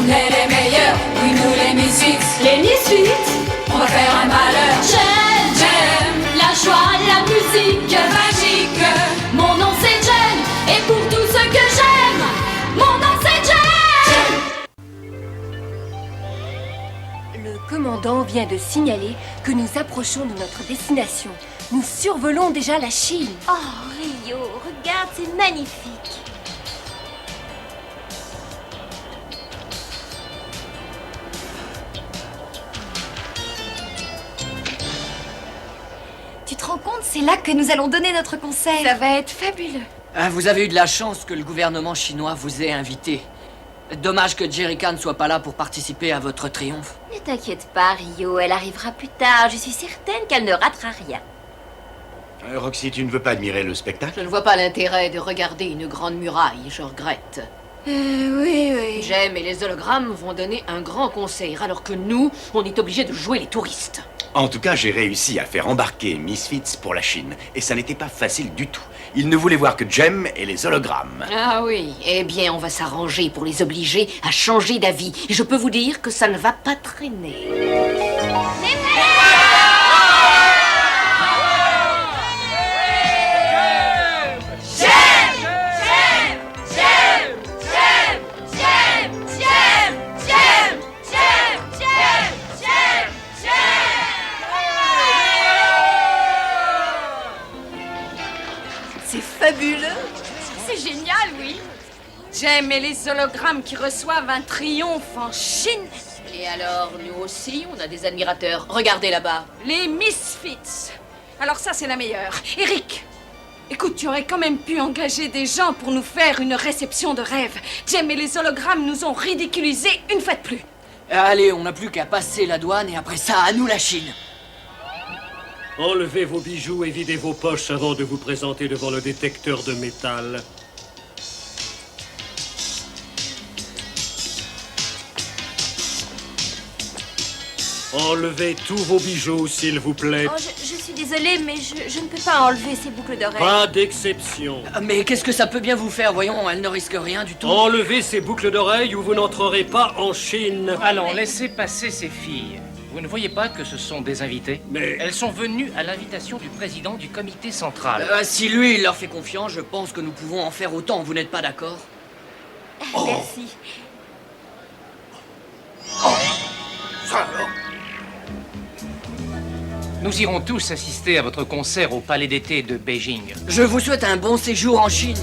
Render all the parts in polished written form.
On est les meilleurs, oui nous les Misfits. Les Misfits. On va faire un malheur. Jem, la joie, la musique magique. Mon nom c'est Jem, et pour tout ce que j'aime, mon nom c'est Jem. Le commandant vient de signaler que nous approchons de notre destination. Nous survolons déjà la Chine. Oh, Rio, regarde, c'est magnifique. Tu te rends compte, c'est là que nous allons donner notre concert. Ça va être fabuleux. Ah, vous avez eu de la chance que le gouvernement chinois vous ait invité. Dommage que Jerrica ne soit pas là pour participer à votre triomphe. Ne t'inquiète pas, Rio, elle arrivera plus tard. Je suis certaine qu'elle ne ratera rien. Roxy, tu ne veux pas admirer le spectacle? Je ne vois pas l'intérêt de regarder une grande muraille, je regrette. Oui. Jem et les hologrammes vont donner un grand concert, alors que nous, on est obligés de jouer les touristes. En tout cas, j'ai réussi à faire embarquer Misfits pour la Chine. Et ça n'était pas facile du tout. Ils ne voulaient voir que Jem et les hologrammes. Ah oui, eh bien, on va s'arranger pour les obliger à changer d'avis. Et je peux vous dire que ça ne va pas traîner. C'est fabuleux. C'est génial, oui. Jem et les hologrammes qui reçoivent un triomphe en Chine. Et alors, nous aussi, on a des admirateurs. Regardez là-bas. Les Misfits. Alors ça, c'est la meilleure. Eric, écoute, tu aurais quand même pu engager des gens pour nous faire une réception de rêve. Jem et les hologrammes nous ont ridiculisés une fois de plus. Allez, on n'a plus qu'à passer la douane et après ça, à nous la Chine. Enlevez vos bijoux et videz vos poches avant de vous présenter devant le détecteur de métal. Enlevez tous vos bijoux, s'il vous plaît. Oh, je suis désolée, mais je ne peux pas enlever ces boucles d'oreilles. Pas d'exception. Mais qu'est-ce que ça peut bien vous faire? Voyons, elle ne risque rien du tout. Enlevez ces boucles d'oreilles ou vous n'entrerez pas en Chine. Allons, laissez passer ces filles. Vous ne voyez pas que ce sont des invités? Mais... Elles sont venues à l'invitation du président du comité central. Si lui, il leur fait confiance, je pense que nous pouvons en faire autant. Vous n'êtes pas d'accord? Merci. Nous irons tous assister à votre concert au Palais d'été de Beijing. Je vous souhaite un bon séjour en Chine.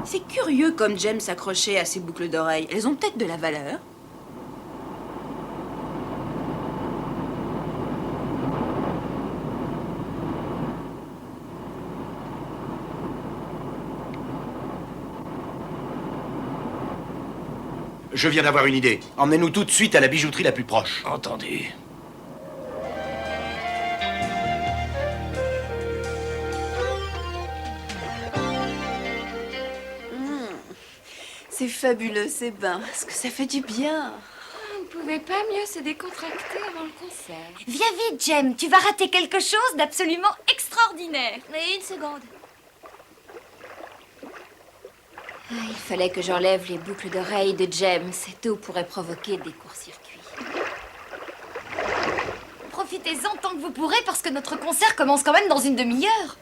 C'est curieux comme Jem s'accrochait à ces boucles d'oreilles. Elles ont peut-être de la valeur. Je viens d'avoir une idée. Emmenez-nous tout de suite à la bijouterie la plus proche. Entendu. C'est fabuleux, ces bains. Est-ce que ça fait du bien? On ne pouvait pas mieux se décontracter avant le concert. Viens vite, Jem, tu vas rater quelque chose d'absolument extraordinaire. Mais une seconde. Il fallait que j'enlève les boucles d'oreilles de Jem. Cette eau pourrait provoquer des courts-circuits. Profitez-en tant que vous pourrez parce que notre concert commence quand même dans une demi-heure.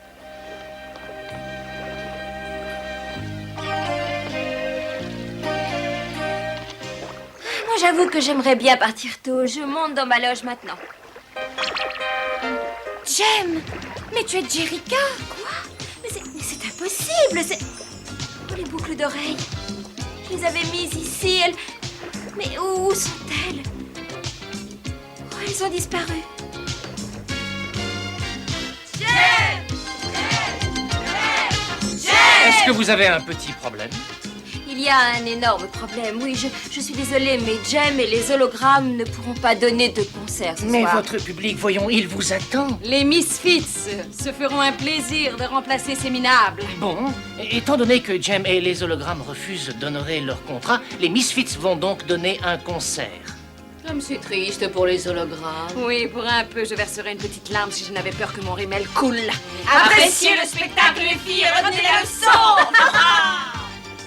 Moi, j'avoue que j'aimerais bien partir tôt. Je monte dans ma loge maintenant. Jem, mais tu es Jerrica. Quoi? Mais c'est impossible. C'est... Oh, les boucles d'oreilles. Je les avais mises ici. Mais où sont-elles? Oh, elles ont disparu. Est-ce que vous avez un petit problème? Il y a un énorme problème. Oui, je suis désolée, mais Jem et les hologrammes ne pourront pas donner de concert ce Mais soir. votre public, voyons, il vous attend. Les Misfits se feront un plaisir de remplacer ces minables. Bon, étant donné que Jem et les hologrammes refusent d'honorer leur contrat, les Misfits vont donc donner un concert. Comme c'est triste pour les hologrammes. Oui, pour un peu, je verserais une petite larme si je n'avais peur que mon rimel coule. Appréciez le spectacle, les filles, et retenez la leçon.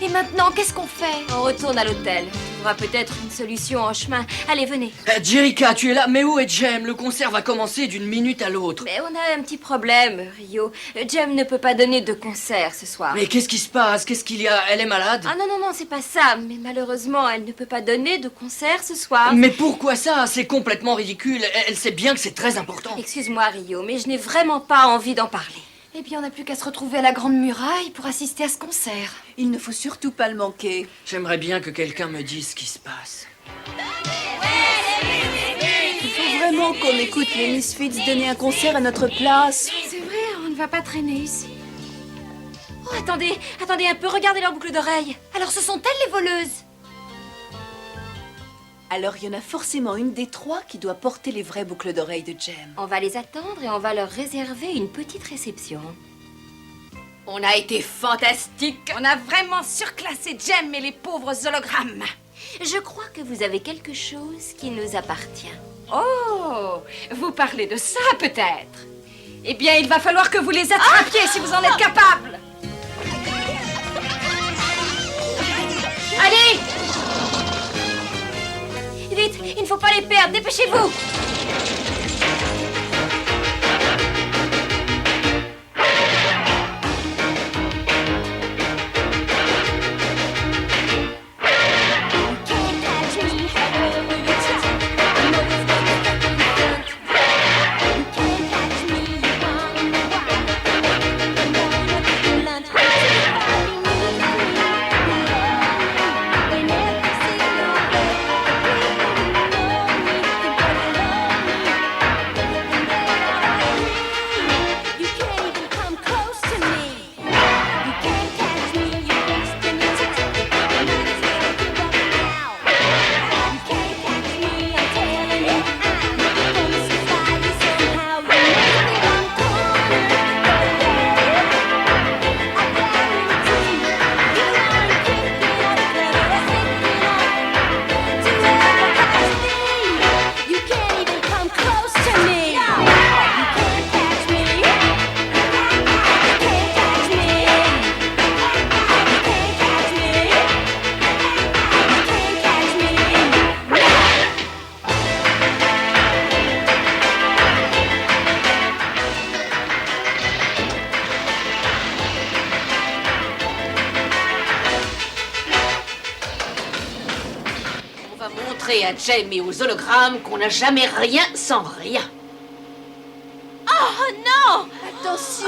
Et maintenant, qu'est-ce qu'on fait? On retourne à l'hôtel. On trouvera peut-être une solution en chemin. Allez, venez. Jerica, tu es là, mais où est Jem? Le concert va commencer d'une minute à l'autre. Mais on a un petit problème, Rio. Jem ne peut pas donner de concert ce soir. Mais qu'est-ce qui se passe? Qu'est-ce qu'il y a? Elle est malade? Ah non, non, non, c'est pas ça. Mais malheureusement, elle ne peut pas donner de concert ce soir. Mais pourquoi ça? C'est complètement ridicule. Elle sait bien que c'est très important. Excuse-moi, Rio, mais je n'ai vraiment pas envie d'en parler. Eh bien, on n'a plus qu'à se retrouver à la Grande Muraille pour assister à ce concert. Il ne faut surtout pas le manquer. J'aimerais bien que quelqu'un me dise ce qui se passe. Il faut vraiment qu'on écoute les Misfits donner un concert à notre place. C'est vrai, on ne va pas traîner ici. Oh, attendez, attendez un peu, regardez leur boucle d'oreille. Alors, ce sont elles les voleuses? Alors, il y en a forcément une des trois qui doit porter les vraies boucles d'oreilles de Jem. On va les attendre et on va leur réserver une petite réception. On a été fantastique. On a vraiment surclassé Jem et les pauvres hologrammes. Je crois que vous avez quelque chose qui nous appartient. Oh, vous parlez de ça peut-être? Eh bien, il va falloir que vous les attrapiez si vous en êtes capable. Allez! Vite, il ne faut pas les perdre, dépêchez-vous! À Jem et aux hologrammes qu'on n'a jamais rien sans rien. Oh non! Attention!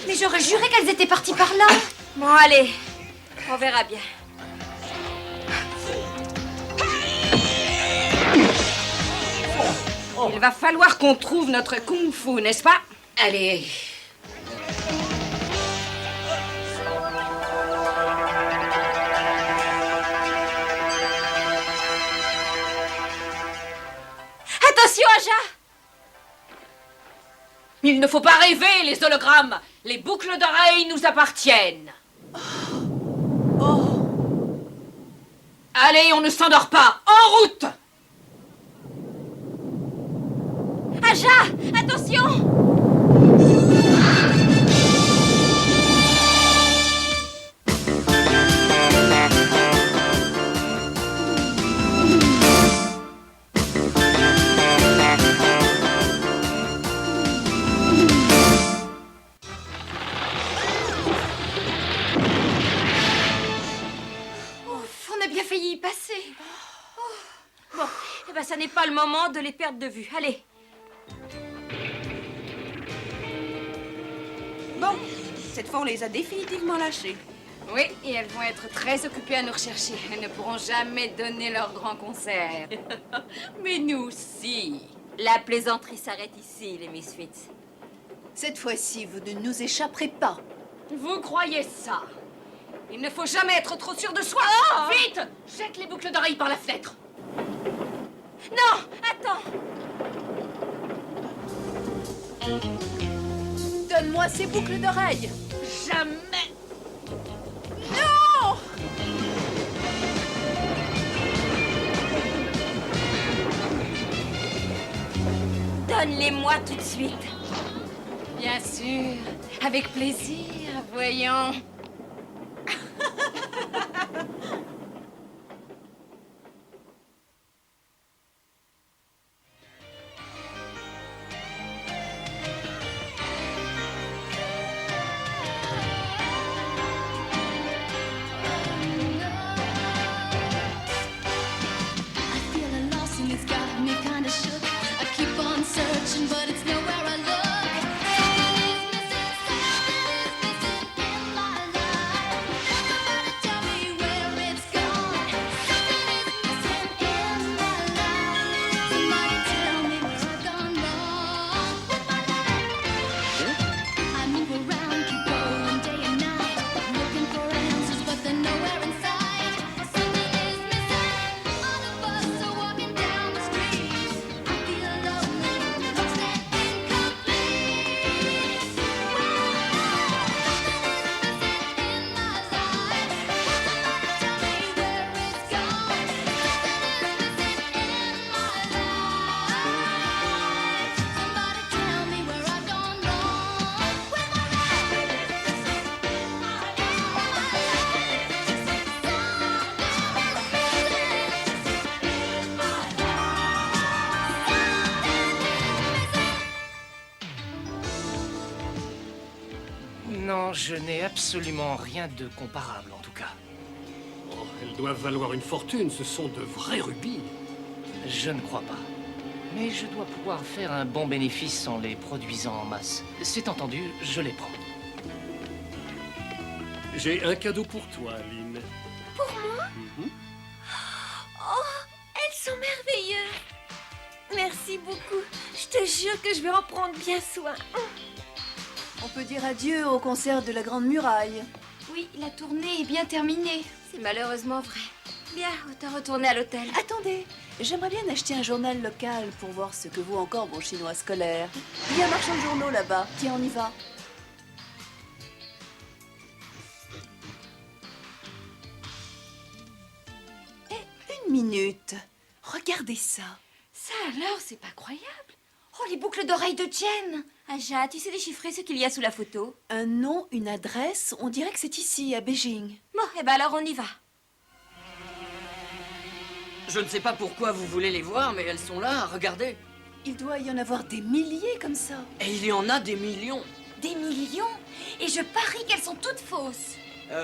Mais j'aurais juré qu'elles étaient parties par là. Bon, allez, on verra bien. Il va falloir qu'on trouve notre kung-fu, n'est-ce pas? Allez. Attention, Aja! Il ne faut pas rêver, les hologrammes. Les boucles d'oreilles nous appartiennent. Allez, on ne s'endort pas. En route! Aja, attention! On a bien failli y passer. Bon, eh ben, ça n'est pas le moment de les perdre de vue. Allez. Bon, cette fois on les a définitivement lâchés. Oui, et elles vont être très occupées à nous rechercher. Elles ne pourront jamais donner leur grand concert. Mais nous, si. La plaisanterie s'arrête ici, les Misfits. Cette fois-ci, vous ne nous échapperez pas. Vous croyez ça? Il ne faut jamais être trop sûr de soi. Vite! Jette les boucles d'oreilles par la fenêtre. Non, attends. Donne-moi ces boucles d'oreilles. Jamais. Non! Donne-les-moi tout de suite. Bien sûr. Avec plaisir, voyons. But it's nowhere I look. Non, je n'ai absolument rien de comparable, en tout cas. Oh, elles doivent valoir une fortune, ce sont de vrais rubis. Je ne crois pas. Mais je dois pouvoir faire un bon bénéfice en les produisant en masse. C'est entendu, je les prends. J'ai un cadeau pour toi, Lynn. Pour moi? Oh, elles sont merveilleuses. Merci beaucoup. Je te jure que je vais en prendre bien soin. On peut dire adieu au concert de la Grande Muraille. Oui, la tournée est bien terminée. C'est malheureusement vrai. Bien, autant retourner à l'hôtel. Attendez, j'aimerais bien acheter un journal local pour voir ce que vaut encore mon chinois scolaire. Il y a un marchand de journaux là-bas. Tiens, on y va. Une minute. Regardez ça. Ça alors, c'est pas croyable. Oh, les boucles d'oreilles de Jen. Aja, tu sais déchiffrer ce qu'il y a sous la photo? Un nom, une adresse, on dirait que c'est ici, à Beijing. Bon, eh ben alors on y va. Je ne sais pas pourquoi vous voulez les voir, mais elles sont là, regardez. Il doit y en avoir des milliers comme ça. Et il y en a des millions. Des millions? Et je parie qu'elles sont toutes fausses.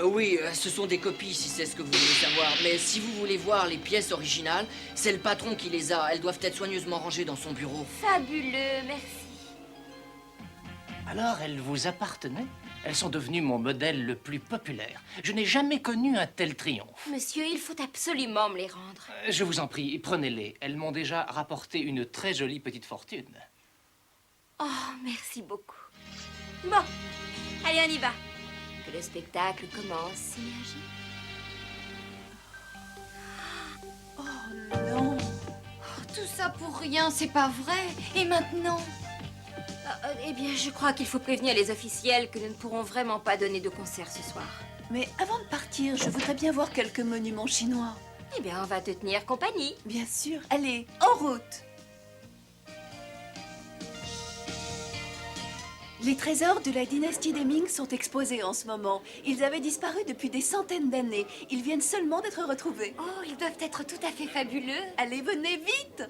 Oui, ce sont des copies, si c'est ce que vous voulez savoir. Mais si vous voulez voir les pièces originales, c'est le patron qui les a. Elles doivent être soigneusement rangées dans son bureau. Fabuleux, merci. Alors, elles vous appartenaient? Elles sont devenues mon modèle le plus populaire. Je n'ai jamais connu un tel triomphe. Monsieur, il faut absolument me les rendre. Je vous en prie, prenez-les. Elles m'ont déjà rapporté une très jolie petite fortune. Oh, merci beaucoup. Bon, allez, on y va. Que le spectacle commence, Synergie. Oh non. Tout ça pour rien, c'est pas vrai. Et maintenant? Eh bien, je crois qu'il faut prévenir les officiels que nous ne pourrons vraiment pas donner de concert ce soir. Mais avant de partir, je voudrais bien voir quelques monuments chinois. Eh bien, on va te tenir compagnie. Bien sûr. Allez, en route. Les trésors de la dynastie des Ming sont exposés en ce moment. Ils avaient disparu depuis des centaines d'années. Ils viennent seulement d'être retrouvés. Oh, ils doivent être tout à fait fabuleux. Allez, venez vite!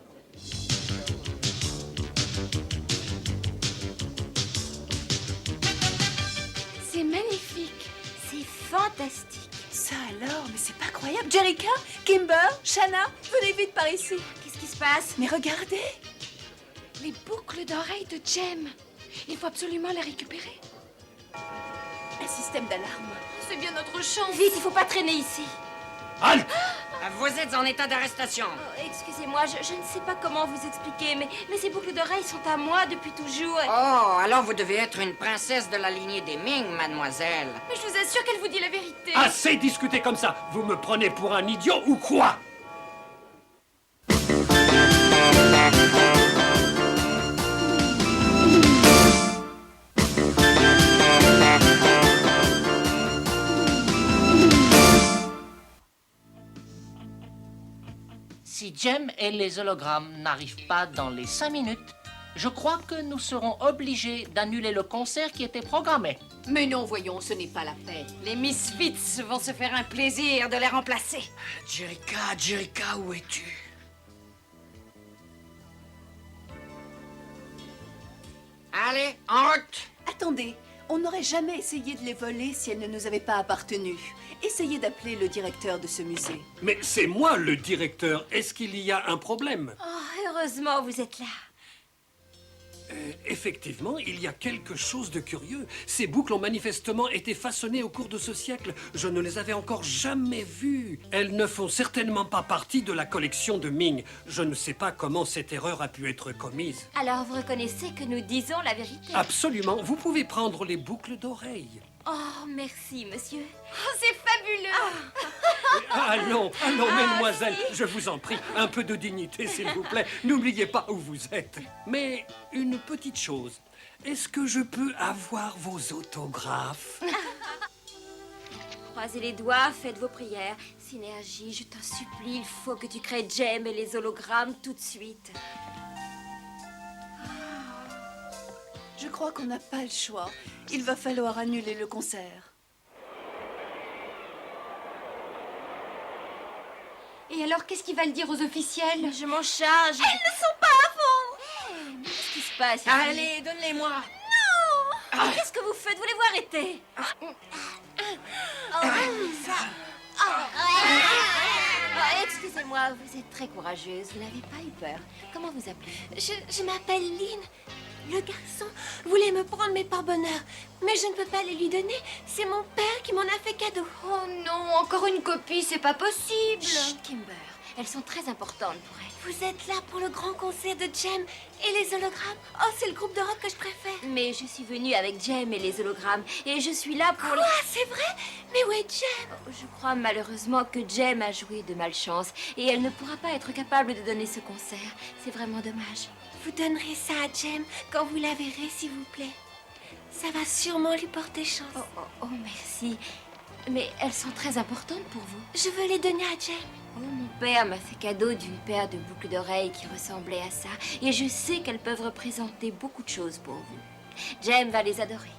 C'est magnifique. C'est fantastique. Ça alors, mais c'est pas croyable. Jerrica, Kimber, Shanna, venez vite par ici. Qu'est-ce qui se passe? Mais regardez! Les boucles d'oreilles de Jem. Il faut absolument les récupérer. Un système d'alarme. C'est bien notre chance. Vite, il faut pas traîner ici. Halte! Vous êtes en état d'arrestation. Oh, excusez-moi, je ne sais pas comment vous expliquer, mais ces boucles d'oreilles sont à moi depuis toujours. Oh, alors vous devez être une princesse de la lignée des Ming, mademoiselle. Mais je vous assure qu'elle vous dit la vérité. Assez discuté comme ça! Vous me prenez pour un idiot ou quoi? Jem et les hologrammes n'arrivent pas dans les 5 minutes, je crois que nous serons obligés d'annuler le concert qui était programmé. Mais non, voyons, ce n'est pas la peine. Les Misfits vont se faire un plaisir de les remplacer. Jerica, où es-tu? Allez, en route! Attendez, on n'aurait jamais essayé de les voler si elles ne nous avaient pas appartenu. Essayez d'appeler le directeur de ce musée. Mais c'est moi le directeur. Est-ce qu'il y a un problème? Oh, heureusement, vous êtes là. Effectivement, il y a quelque chose de curieux. Ces boucles ont manifestement été façonnées au cours de ce siècle. Je ne les avais encore jamais vues. Elles ne font certainement pas partie de la collection de Ming. Je ne sais pas comment cette erreur a pu être commise. Alors vous reconnaissez que nous disons la vérité? Absolument. Vous pouvez prendre les boucles d'oreilles. Oh, merci, monsieur. Oh, c'est fabuleux! Allons, mesdemoiselles, je vous en prie, un peu de dignité, s'il vous plaît. N'oubliez pas où vous êtes. Mais une petite chose, est-ce que je peux avoir vos autographes? Croisez les doigts, faites vos prières. Synergie, je t'en supplie, il faut que tu crées Jem et les hologrammes tout de suite. Je crois qu'on n'a pas le choix. Il va falloir annuler le concert. Et alors, qu'est-ce qu'il va le dire aux officiels? Je m'en charge. Elles ne sont pas à fond! Mais qu'est-ce qui se passe ici? Allez, donne-les-moi! Non! Qu'est-ce que vous faites? Voulez-vous arrêter? Excusez-moi, vous êtes très courageuse. Vous n'avez pas eu peur. Comment vous appelez? Je m'appelle Lynn. Le garçon voulait me prendre mes porte-bonheur, mais je ne peux pas les lui donner. C'est mon père qui m'en a fait cadeau. Oh non, encore une copie, c'est pas possible! Chut, Kimber. Elles sont très importantes pour elle. Vous êtes là pour le grand concert de Jem et les hologrammes. Oh, c'est le groupe de rock que je préfère. Mais je suis venue avec Jem et les hologrammes, et je suis là pour... Quoi? C'est vrai? Mais où est Jem? Je crois malheureusement que Jem a joué de malchance, et elle ne pourra pas être capable de donner ce concert. C'est vraiment dommage. Vous donnerez ça à Jem quand vous la verrez, s'il vous plaît. Ça va sûrement lui porter chance. Oh, merci. Mais elles sont très importantes pour vous. Je veux les donner à Jem. Oh, mon père m'a fait cadeau d'une paire de boucles d'oreilles qui ressemblaient à ça, et je sais qu'elles peuvent représenter beaucoup de choses pour vous. Jem va les adorer.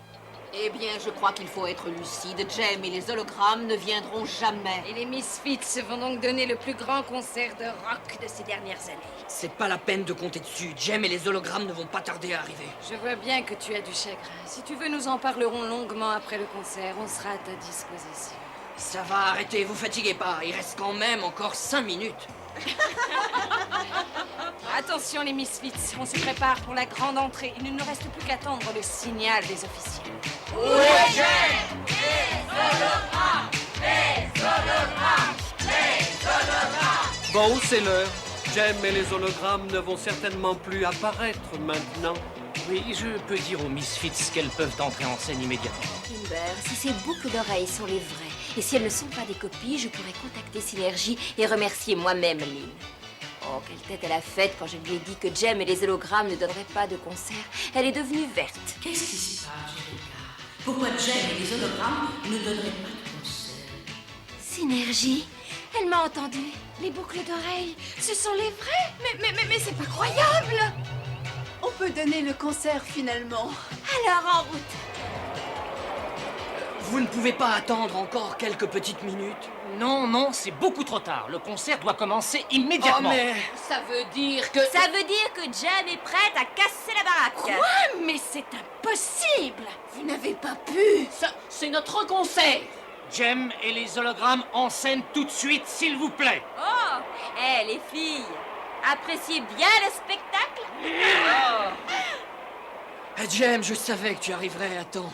Eh bien, je crois qu'il faut être lucide. Jem et les hologrammes ne viendront jamais. Et les Misfits vont donc donner le plus grand concert de rock de ces dernières années. C'est pas la peine de compter dessus. Jem et les hologrammes ne vont pas tarder à arriver. Je vois bien que tu as du chagrin. Si tu veux, nous en parlerons longuement après le concert. On sera à ta disposition. Ça va, arrêtez, vous fatiguez pas. Il reste quand même encore 5 minutes. Attention les Misfits, on se prépare pour la grande entrée. Il ne nous reste plus qu'attendre le signal des officiels. Où est Jem? Les hologrammes! Les hologrammes! Les hologrammes! Bon, c'est l'heure. Jem et les hologrammes ne vont certainement plus apparaître maintenant. Oui, je peux dire aux Misfits qu'elles peuvent entrer en scène immédiatement. Kimber, si ces boucles d'oreilles sont les vraies, et si elles ne sont pas des copies, je pourrais contacter Synergie et remercier moi-même Lynn. Oh, quelle tête elle a faite quand je lui ai dit que Jem et les hologrammes ne donneraient pas de concert. Elle est devenue verte. Qu'est-ce qui se passe, Jerica? Pourquoi Jem et les hologrammes ne donneraient pas de concert? Synergie, elle m'a entendu. Les boucles d'oreilles, Ce sont les vrais? Mais c'est pas croyable! On peut donner le concert finalement. alors en route. Vous ne pouvez pas attendre encore quelques petites minutes? Non, c'est beaucoup trop tard. Le concert doit commencer immédiatement. Oh, mais... Ça veut dire que... Ça veut dire que Jem est prête à casser la baraque. Quoi? Mais c'est impossible! Vous n'avez pas pu... Ça, c'est notre concert! Jem et les hologrammes en scène tout de suite, s'il vous plaît. Oh, les filles, appréciez bien le spectacle? Jem, je savais que tu arriverais à temps.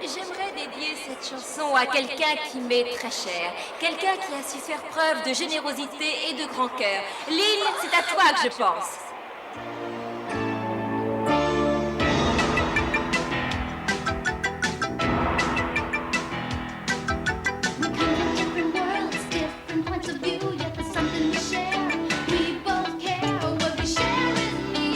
J'aimerais dédier cette chanson à quelqu'un qui m'est très cher, quelqu'un qui a su faire preuve de générosité et de grand cœur. Lynn, c'est à toi que je pense. We come from different worlds, different points of view, yet there's something to share. We both care, what we share is me.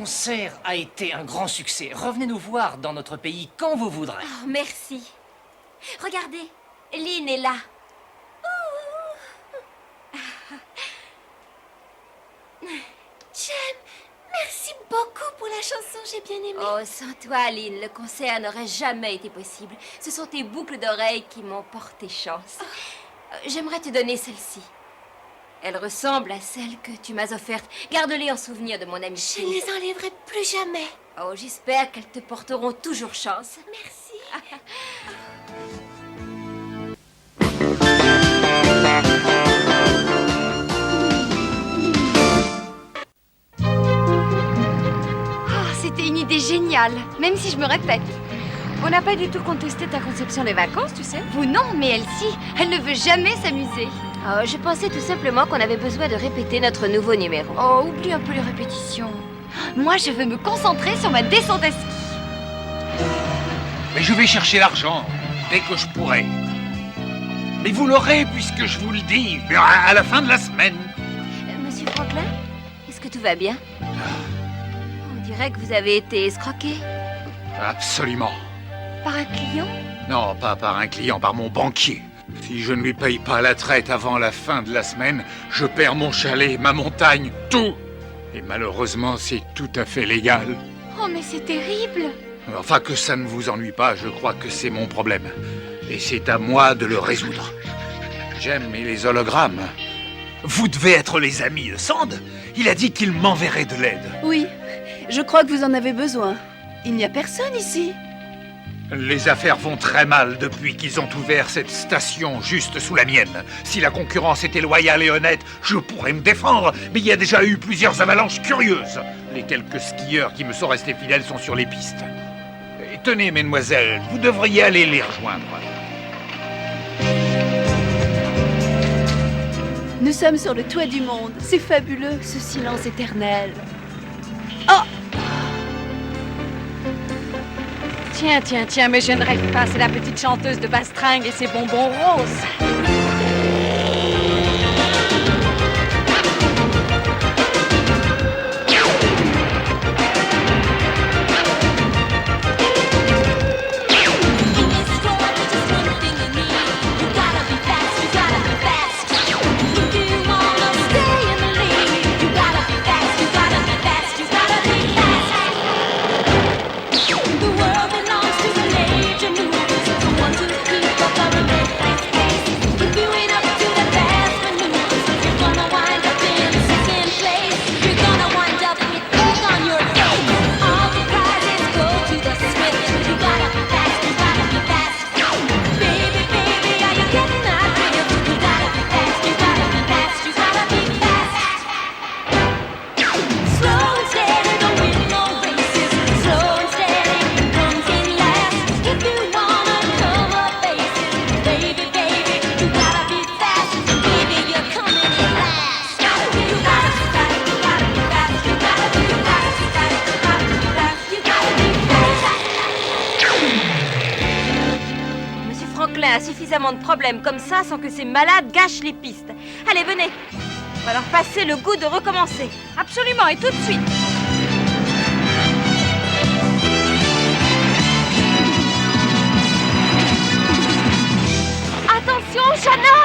concert a été un grand succès. Revenez nous voir dans notre pays quand vous voudrez. Oh, merci. Regardez, Lynn est là. Jem, merci beaucoup pour la chanson, j'ai bien aimé. Oh, sans toi, Lynn, le concert n'aurait jamais été possible. Ce sont tes boucles d'oreilles qui m'ont porté chance. J'aimerais te donner celle-ci. Elle ressemble à celle que tu m'as offerte. Garde-les en souvenir de mon amitié. Je ne les enlèverai plus jamais. Oh, j'espère qu'elles te porteront toujours chance. Merci. C'était une idée géniale, même si je me répète. On n'a pas du tout contesté ta conception des vacances, tu sais. Vous non, mais Elsie, elle ne veut jamais s'amuser. Oh, je pensais tout simplement qu'on avait besoin de répéter notre nouveau numéro. Oh, oublie un peu les répétitions. Moi, je veux me concentrer sur ma descente à ski. Mais je vais chercher l'argent dès que je pourrai. Mais vous l'aurez puisque je vous le dis, à la fin de la semaine. Monsieur Franklin, est-ce que tout va bien? On dirait que vous avez été escroqué. Absolument. Par un client? Non, pas par un client, par mon banquier. Si je ne lui paye pas la traite avant la fin de la semaine, je perds mon chalet, ma montagne, tout. Et malheureusement, c'est tout à fait légal. Oh, mais c'est terrible. Enfin, que ça ne vous ennuie pas, je crois que c'est mon problème. Et c'est à moi de le résoudre. J'aime les hologrammes. Vous devez être les amis de Sand. Il a dit qu'il m'enverrait de l'aide. Oui, je crois que vous en avez besoin. Il n'y a personne ici. Les affaires vont très mal depuis qu'ils ont ouvert cette station juste sous la mienne. Si la concurrence était loyale et honnête, je pourrais me défendre, mais il y a déjà eu plusieurs avalanches curieuses. Les quelques skieurs qui me sont restés fidèles sont sur les pistes. Et tenez, mesdemoiselles, vous devriez aller les rejoindre. Nous sommes sur le toit du monde. C'est fabuleux, ce silence éternel. Tiens, mais je ne rêve pas. C'est la petite chanteuse de bastringue et ses bonbons roses. A suffisamment de problèmes comme ça sans que ces malades gâchent les pistes. Allez, venez. On va leur passer le goût de recommencer. Absolument, et tout de suite. Attention, Jana!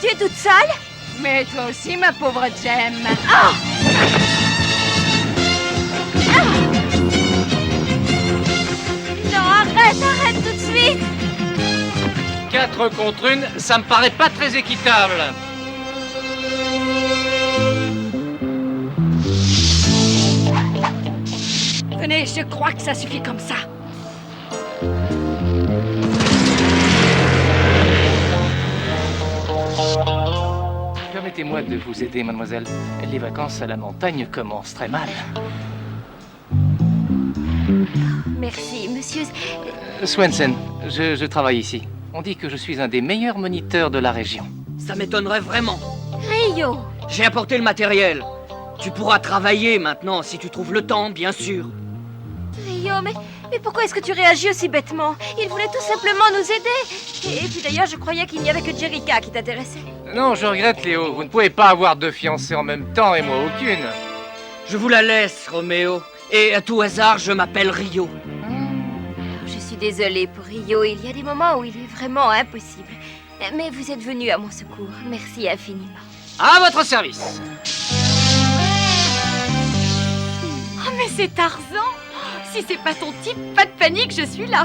Tu es toute seule? Mais toi aussi, ma pauvre Jem. Oh! Non, arrête tout de suite! 4 contre 1, ça me paraît pas très équitable. Venez, je crois que ça suffit comme ça. Permettez-moi de vous aider, mademoiselle. Les vacances à la montagne commencent très mal. Merci, monsieur. Swenson, je travaille ici. On dit que je suis un des meilleurs moniteurs de la région. Ça m'étonnerait vraiment. Rio! J'ai apporté le matériel. Tu pourras travailler maintenant si tu trouves le temps, bien sûr. Rio, mais pourquoi est-ce que tu réagis aussi bêtement? Il voulait tout simplement nous aider. Et puis d'ailleurs, je croyais qu'il n'y avait que Jerica qui t'intéressait. Non, je regrette, Léo. Vous ne pouvez pas avoir deux fiancées en même temps et moi aucune. Je vous la laisse, Roméo. Et à tout hasard, je m'appelle Rio. Je suis désolée pour Rio, il y a des moments où il est vraiment impossible. Mais vous êtes venu à mon secours. Merci infiniment. À votre service. Oh, mais c'est Tarzan! Si c'est pas ton type, pas de panique, je suis là.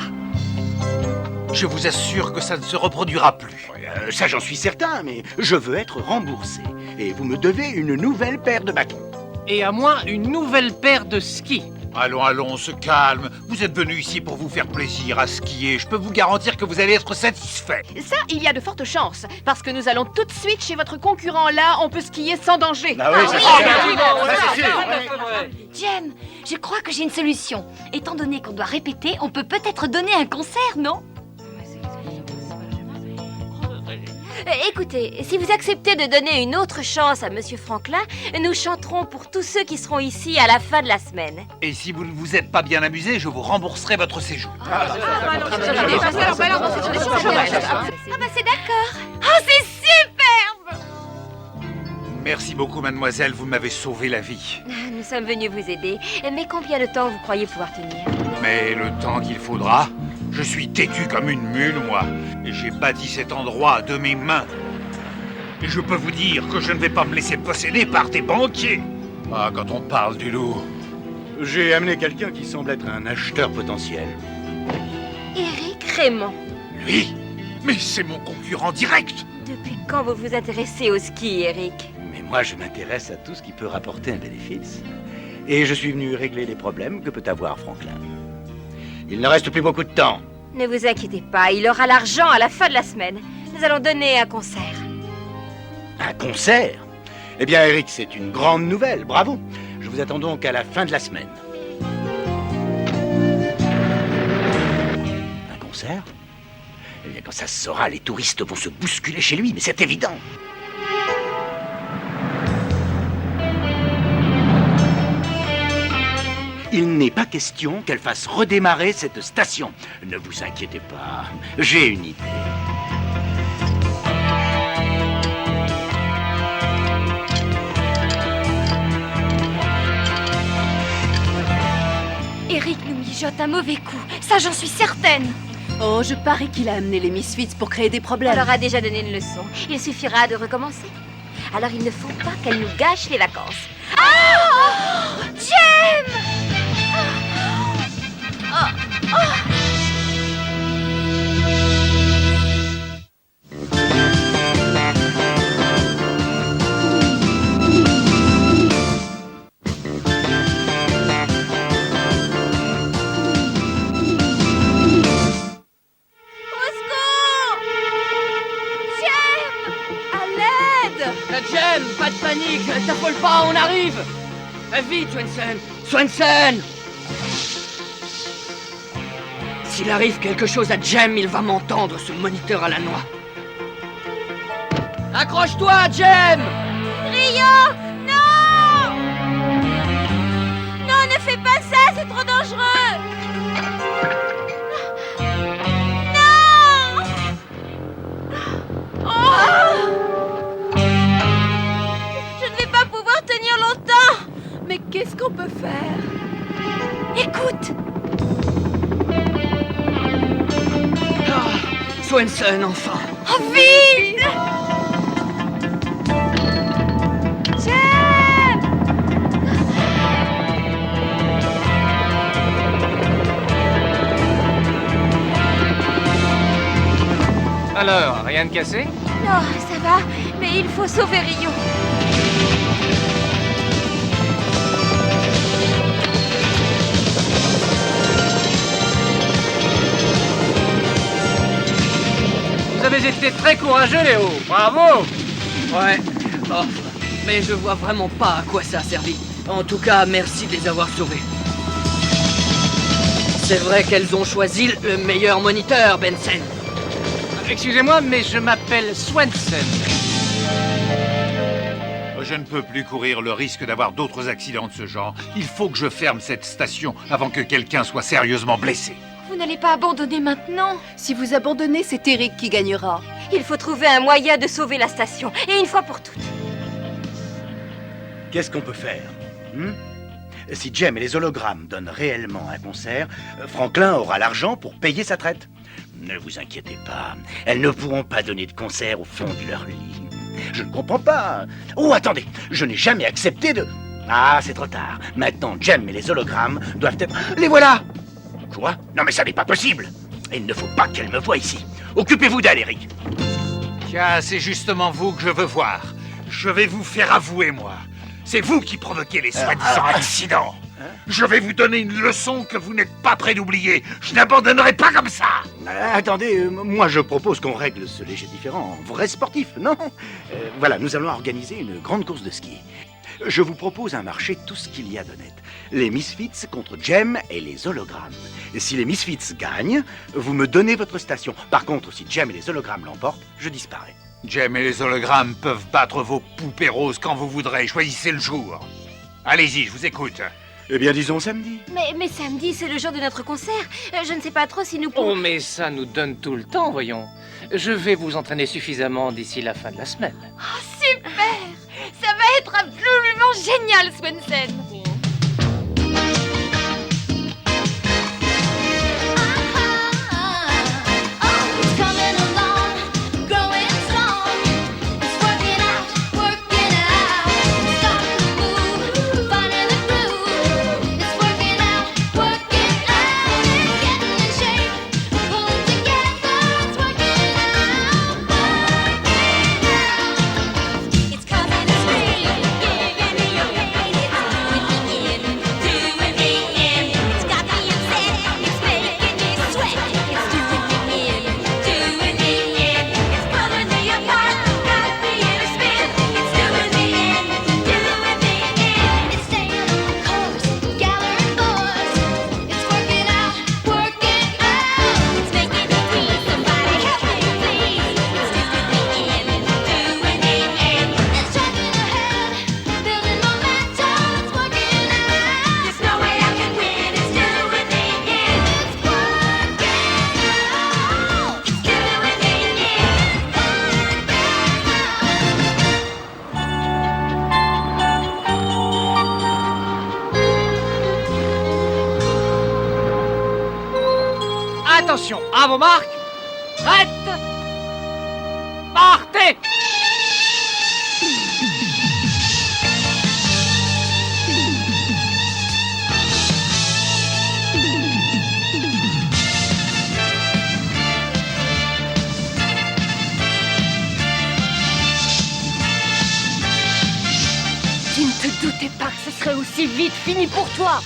Je vous assure que ça ne se reproduira plus. Ça, j'en suis certain, mais je veux être remboursé. Et vous me devez une nouvelle paire de bâtons. Et à moi, une nouvelle paire de skis. Allons, allons, on se calme. Vous êtes venu ici pour vous faire plaisir à skier. Je peux vous garantir que vous allez être satisfait. Ça, il y a de fortes chances, parce que nous allons tout de suite chez votre concurrent. Là, on peut skier sans danger. Ah oui, ça c'est sûr. Jem, je crois que j'ai une solution. Étant donné qu'on doit répéter, on peut peut-être donner un concert, non? Écoutez, si vous acceptez de donner une autre chance à Monsieur Franklin, nous chanterons pour tous ceux qui seront ici à la fin de la semaine. Et si vous ne vous êtes pas bien amusé, je vous rembourserai votre séjour. Ah bah c'est d'accord. Oh, c'est superbe! Merci beaucoup, mademoiselle, vous m'avez sauvé la vie. Nous sommes venus vous aider. Mais combien de temps vous croyez pouvoir tenir? Mais le temps qu'il faudra, je suis têtu comme une mule, moi. Et j'ai bâti cet endroit de mes mains. Et je peux vous dire que je ne vais pas me laisser posséder par des banquiers. Ah, quand on parle du loup... J'ai amené quelqu'un qui semble être un acheteur potentiel. Éric Raymond. Lui? Mais c'est mon concurrent direct. Depuis quand vous vous intéressez au ski, Éric? Mais moi, je m'intéresse à tout ce qui peut rapporter un bénéfice. Et je suis venu régler les problèmes que peut avoir Franklin. Il ne reste plus beaucoup de temps. Ne vous inquiétez pas, il aura l'argent à la fin de la semaine. Nous allons donner un concert. Un concert? Eh bien, Eric, c'est une grande nouvelle. Bravo. Je vous attends donc à la fin de la semaine. Un concert? Eh bien, quand ça se saura, les touristes vont se bousculer chez lui, mais c'est évident. Il n'est pas question qu'elle fasse redémarrer cette station. Ne vous inquiétez pas, j'ai une idée. Eric nous mijote un mauvais coup, ça j'en suis certaine. Oh, je parie qu'il a amené les Misfits pour créer des problèmes. On leur a déjà donné une leçon. Il suffira de recommencer. Alors il ne faut pas qu'elle nous gâche les vacances. Ah! Jem! Jem, pas de panique, t'affole pas, on arrive. Vite, Swenson. Swenson! S'il arrive quelque chose à Jem, il va m'entendre, ce moniteur à la noix. Accroche-toi, Jem! Rio! Non! Non, ne fais pas ça, c'est trop dangereux! Non! Oh! Je ne vais pas pouvoir tenir longtemps! Mais qu'est-ce qu'on peut faire? Écoute! Swenson, enfin! Oh, vite! Jem! Alors, rien de cassé? Non, ça va, mais il faut sauver Rio. Vous avez été très courageux, Léo. Bravo! Ouais. Oh, mais je vois vraiment pas à quoi ça a servi. En tout cas, merci de les avoir sauvés. C'est vrai qu'elles ont choisi le meilleur moniteur, Benson. Excusez-moi, mais je m'appelle Swenson. Je ne peux plus courir le risque d'avoir d'autres accidents de ce genre. Il faut que je ferme cette station avant que quelqu'un soit sérieusement blessé. Vous n'allez pas abandonner maintenant? Si vous abandonnez, c'est Eric qui gagnera. Il faut trouver un moyen de sauver la station, et une fois pour toutes. Qu'est-ce qu'on peut faire Si Jem et les hologrammes donnent réellement un concert, Franklin aura l'argent pour payer sa traite. Ne vous inquiétez pas, elles ne pourront pas donner de concert au fond de leur lit. Je ne comprends pas. Oh, attendez, je n'ai jamais accepté de... Ah, c'est trop tard. Maintenant, Jem et les hologrammes doivent être... Les voilà! Quoi? Non mais ça n'est pas possible. Il ne faut pas qu'elle me voie ici. Occupez-vous d'elle, Eric. Tiens, c'est justement vous que je veux voir. Je vais vous faire avouer, moi. C'est vous qui provoquez les soi-disant accidents. Je vais vous donner une leçon que vous n'êtes pas prêt d'oublier. Je n'abandonnerai pas comme ça. Attendez, moi je propose qu'on règle ce léger différend en vrai sportif, non? Voilà, nous allons organiser une grande course de ski. Je vous propose un marché tout ce qu'il y a d'honnête. Les Misfits contre Jem et les hologrammes. Si les Misfits gagnent, vous me donnez votre station. Par contre, si Jem et les hologrammes l'emportent, je disparais. Jem et les hologrammes peuvent battre vos poupées roses quand vous voudrez. Choisissez le jour. Allez-y, je vous écoute. Eh bien, disons samedi. Mais samedi, c'est le jour de notre concert. Je ne sais pas trop si nous pouvons... Oh, mais ça nous donne tout le temps, voyons. Je vais vous entraîner suffisamment d'ici la fin de la semaine. Oh, super! Ça va être absolument génial, Swensen! Attention, à vos marques. Prête. Partez. Tu ne te doutais pas que ce serait aussi vite fini pour toi.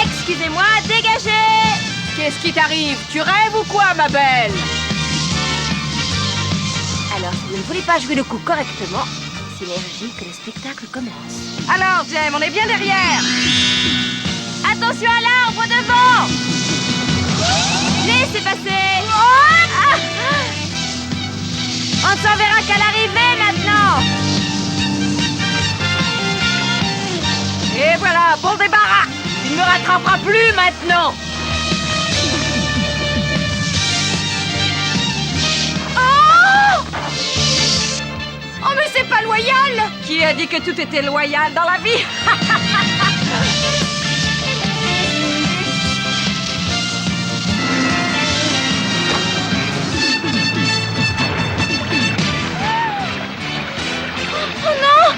Excusez-moi, dégagez! Qu'est-ce qui t'arrive? Tu rêves ou quoi, ma belle? Alors, si vous ne voulez pas jouer le coup correctement, synergie que le spectacle commence. Alors, Jem, on est bien derrière. Attention à l'arbre devant! Laissez passer! Ah! On s'en verra qu'à l'arrivée maintenant! Et voilà, bon débarras! Tu ne me rattraperas plus maintenant! Oh! Oh, mais c'est pas loyal! Qui a dit que tout était loyal dans la vie? Oh non!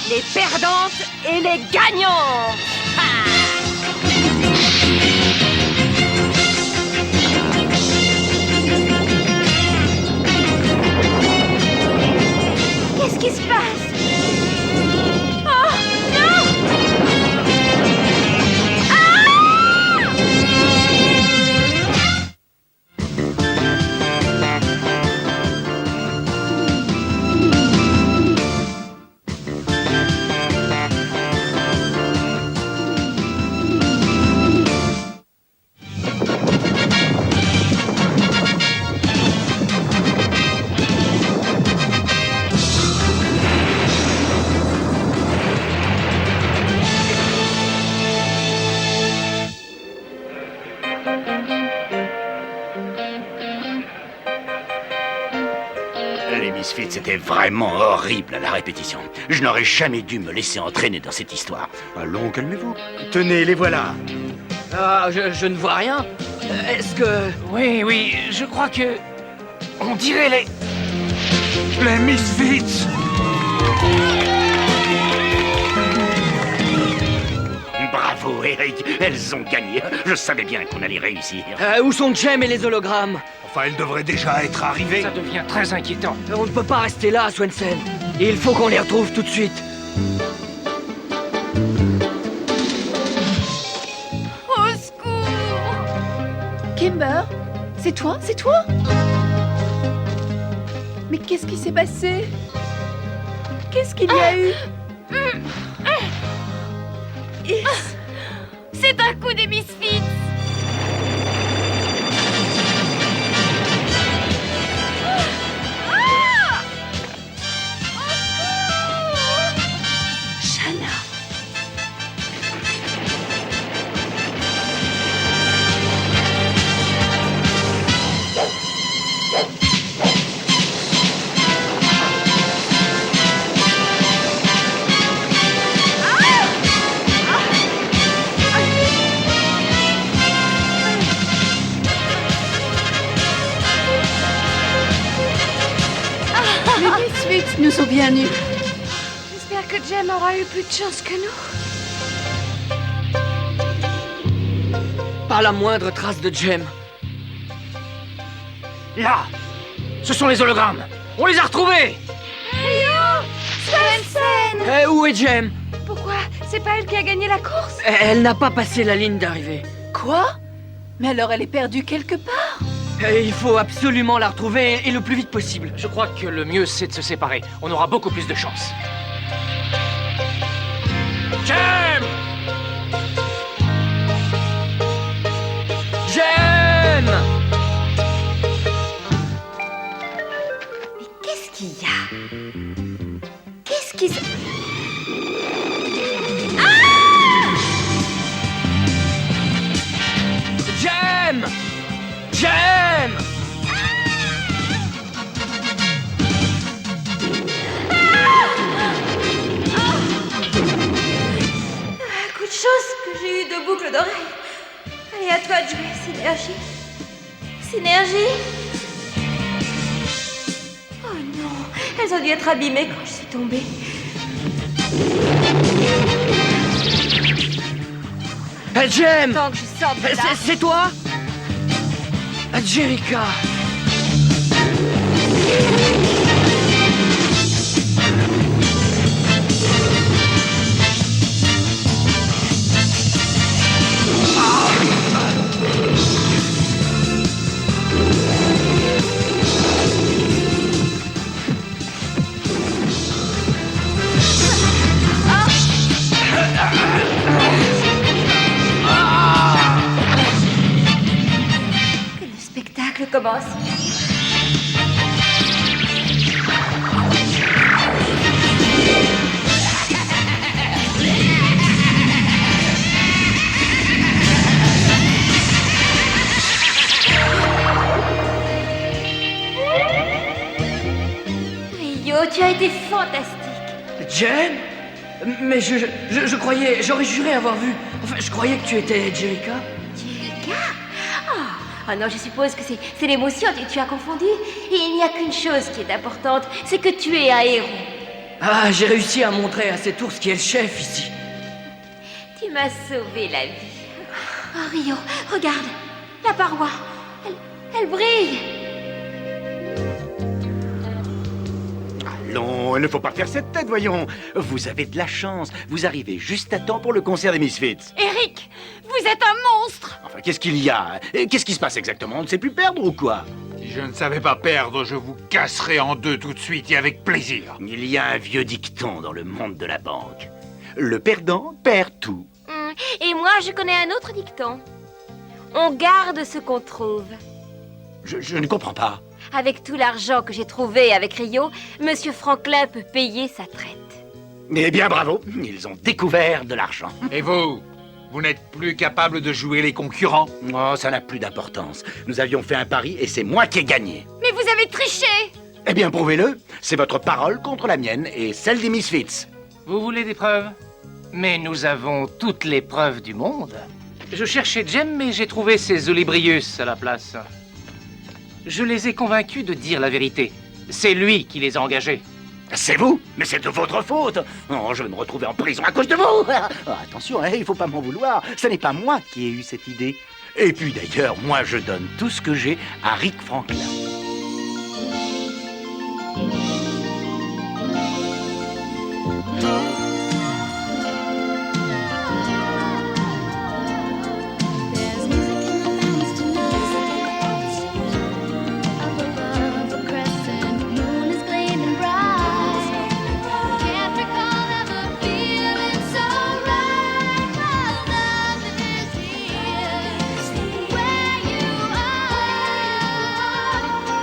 Les perdantes et les gagnantes! Qu'est-ce qui se passe? Oh, non! C'était vraiment horrible à la répétition. Je n'aurais jamais dû me laisser entraîner dans cette histoire. Allons, calmez-vous. Tenez, les voilà. Ah, je ne vois rien. Est-ce que... Oui, je crois que... On dirait les... Les Misfits! Bravo, Eric. Elles ont gagné. Je savais bien qu'on allait réussir. Où sont Jem et les hologrammes? Enfin, elles devraient déjà être arrivées. Ça devient très inquiétant. On ne peut pas rester là, Swensen. Il faut qu'on les retrouve tout de suite. Au secours! Kimber, c'est toi? C'est toi? Mais qu'est-ce qui s'est passé? Qu'est-ce qu'il y a eu? C'est un coup des Misfits! Shanna. Les Misfits nous sont bien nus. J'espère que Jem aura eu plus de chance que nous. Pas la moindre trace de Jem. Là! Ce sont les hologrammes! On les a retrouvés! Swensen! Où est Jem? Pourquoi? C'est pas elle qui a gagné la course? Elle n'a pas passé la ligne d'arrivée. Quoi? Mais alors elle est perdue quelque part? Il faut absolument la retrouver et le plus vite possible. Je crois que le mieux, c'est de se séparer. On aura beaucoup plus de chance. Jem! Jem! Mais qu'est-ce qu'il y a? Qu'est-ce qui se... Jem! Jem! Un coup de chance que j'ai eu deux boucles d'oreilles. Allez, à toi de jouer, Synergie. Synergie. Oh non, elles ont dû être abîmées quand je suis tombée. Jem! Tant que je sors de là... C'est toi? Jerica! Que le spectacle commence. Rio, tu as été fantastique. Jem? Mais je croyais... J'aurais juré avoir vu... Enfin, je croyais que tu étais Jerica. Jerica? Oh non, je suppose que c'est l'émotion, tu as confondu. Et il n'y a qu'une chose qui est importante, c'est que tu es un héros. Ah, j'ai réussi à montrer à cet ours qui est le chef ici. Tu m'as sauvé la vie. Oh Rio, regarde, la paroi, elle brille. Allons, il ne faut pas faire cette tête, voyons. Vous avez de la chance. Vous arrivez juste à temps pour le concert des Misfits. Eric, vous êtes un monstre. Enfin, qu'est-ce qu'il y a? Qu'est-ce qui se passe exactement? On ne sait plus perdre ou quoi? Si je ne savais pas perdre, je vous casserai en deux tout de suite et avec plaisir. Il y a un vieux dicton dans le monde de la banque. Le perdant perd tout. Et moi, je connais un autre dicton. On garde ce qu'on trouve. Je ne comprends pas. Avec tout l'argent que j'ai trouvé avec Rio, Monsieur Franklin peut payer sa traite. Eh bien, bravo. Ils ont découvert de l'argent. Et vous? Vous n'êtes plus capable de jouer les concurrents? Oh, ça n'a plus d'importance. Nous avions fait un pari et c'est moi qui ai gagné. Mais vous avez triché! Eh bien, prouvez-le. C'est votre parole contre la mienne et celle des Misfits. Vous voulez des preuves? Mais nous avons toutes les preuves du monde. Je cherchais Jem, mais j'ai trouvé ces Olibrius à la place. Je les ai convaincus de dire la vérité. C'est lui qui les a engagés. C'est vous? Mais c'est de votre faute. Oh, je vais me retrouver en prison à cause de vous. Ah, attention, il faut pas m'en vouloir. Ce n'est pas moi qui ai eu cette idée. Et puis d'ailleurs, moi je donne tout ce que j'ai à Rick Franklin. There's music in the mountains tonight. Up above the crescent moon is gleaming bright. Can't recall ever feeling so right. Love is here, where you are.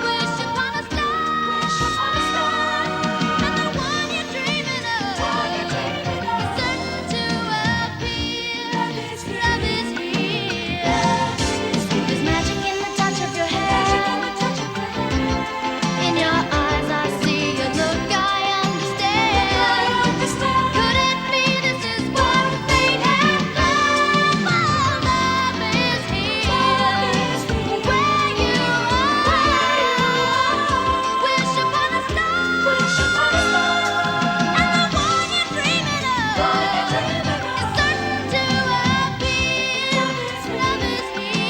Wish upon a star, and the one you're dreaming of is certain to appear. Love is here. There's magic in the touch of your hand. In your eyes I see a look I understand. Could it be this is what fate has planned? Love is here, where you are. Wish upon a star, and the one you're dreaming of is certain to appear. Love is here.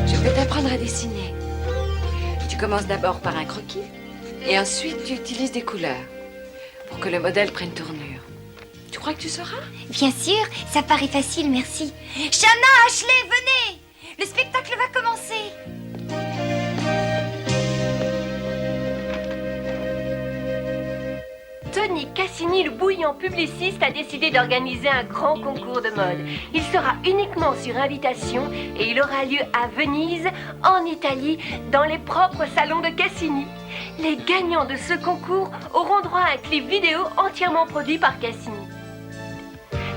Je vais t'apprendre à dessiner. Tu commences d'abord par un croquis et ensuite tu utilises des couleurs pour que le modèle prenne tournure. Tu crois que tu sauras? Bien sûr, ça paraît facile, merci. Shanna, Ashley, venez! Le spectacle va commencer. Tony Cassini, le bouillant publiciste, a décidé d'organiser un grand concours de mode. Il sera uniquement sur invitation et il aura lieu à Venise, en Italie, dans les propres salons de Cassini. Les gagnants de ce concours auront droit à un clip vidéo entièrement produit par Cassini.